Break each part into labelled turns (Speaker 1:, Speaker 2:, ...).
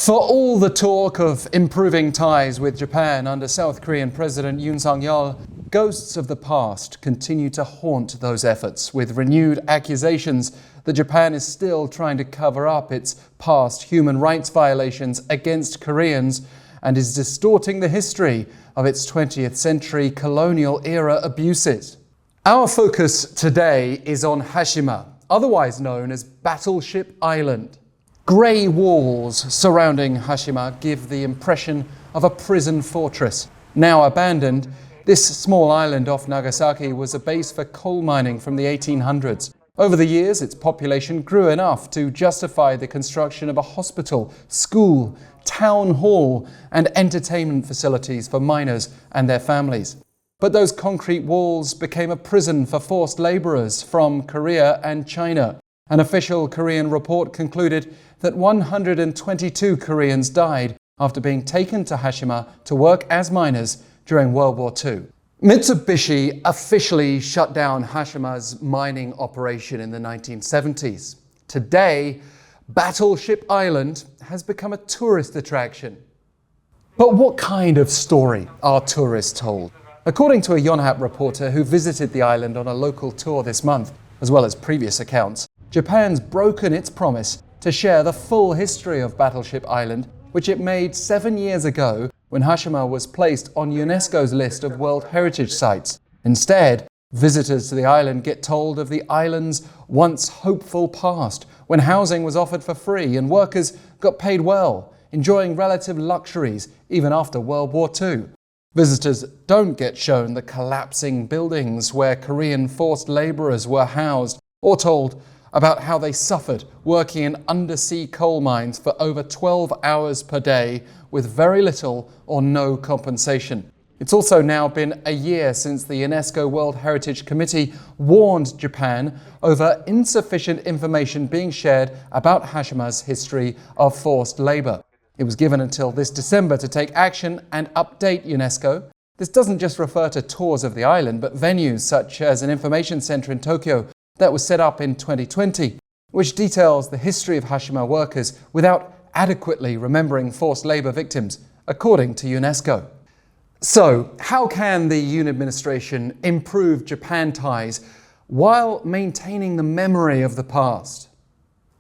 Speaker 1: For all the talk of improving ties with Japan under South Korean President Yoon, ghosts of the past continue to haunt those efforts, with renewed accusations that Japan is still trying to cover up its past human rights violations against Koreans and is distorting the history of its 20th century colonial-era abuses. Our focus today is on Hashima, otherwise known as Battleship Island. Grey walls surrounding Hashima give the impression of a prison fortress. Now abandoned, this small island off Nagasaki was a base for coal mining from the 1800s. Over the years, its population grew enough to justify the construction of a hospital, school, town hall, and entertainment facilities for miners and their families. But those concrete walls became a prison for forced labourers from Korea and China. An official Korean report concluded that 122 Koreans died after being taken to Hashima to work as miners during World War II. Mitsubishi officially shut down Hashima's mining operation in the 1970s. Today, Battleship Island has become a tourist attraction. But what kind of story are tourists told? According to a Yonhap reporter who visited the island on a local tour this month, as well as previous accounts, Japan's broken its promise to share the full history of Battleship Island, which it made 7 years ago when Hashima was placed on UNESCO's list of World Heritage Sites. Instead, visitors to the island get told of the island's once hopeful past, when housing was offered for free and workers got paid well, enjoying relative luxuries even after World War II. Visitors don't get shown the collapsing buildings where Korean forced labourers were housed, or told about how they suffered working in undersea coal mines for over 12 hours per day with very little or no compensation. It's also now been a year since the UNESCO World Heritage Committee warned Japan over insufficient information being shared about Hashima's history of forced labour. It was given until this December to take action and update UNESCO. This doesn't just refer to tours of the island, but venues such as an information centre in Tokyo that was set up in 2020, which details the history of Hashima workers without adequately remembering forced labour victims, according to UNESCO. So, how can the Yoon administration improve Japan ties while maintaining the memory of the past?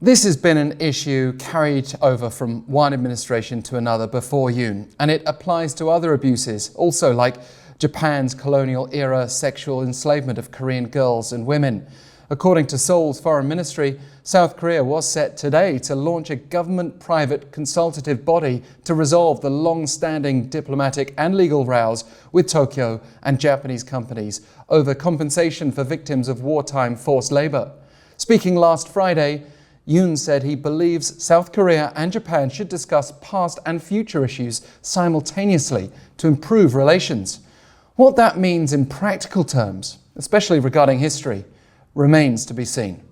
Speaker 1: This has been an issue carried over from one administration to another before Yoon, and it applies to other abuses, also like Japan's colonial-era sexual enslavement of Korean girls and women. According to Seoul's foreign ministry, South Korea was set today to launch a government-private consultative body to resolve the long-standing diplomatic and legal rows with Tokyo and Japanese companies over compensation for victims of wartime forced labour. Speaking last Friday, Yoon said he believes South Korea and Japan should discuss past and future issues simultaneously to improve relations. What that means in practical terms, especially regarding history, remains to be seen.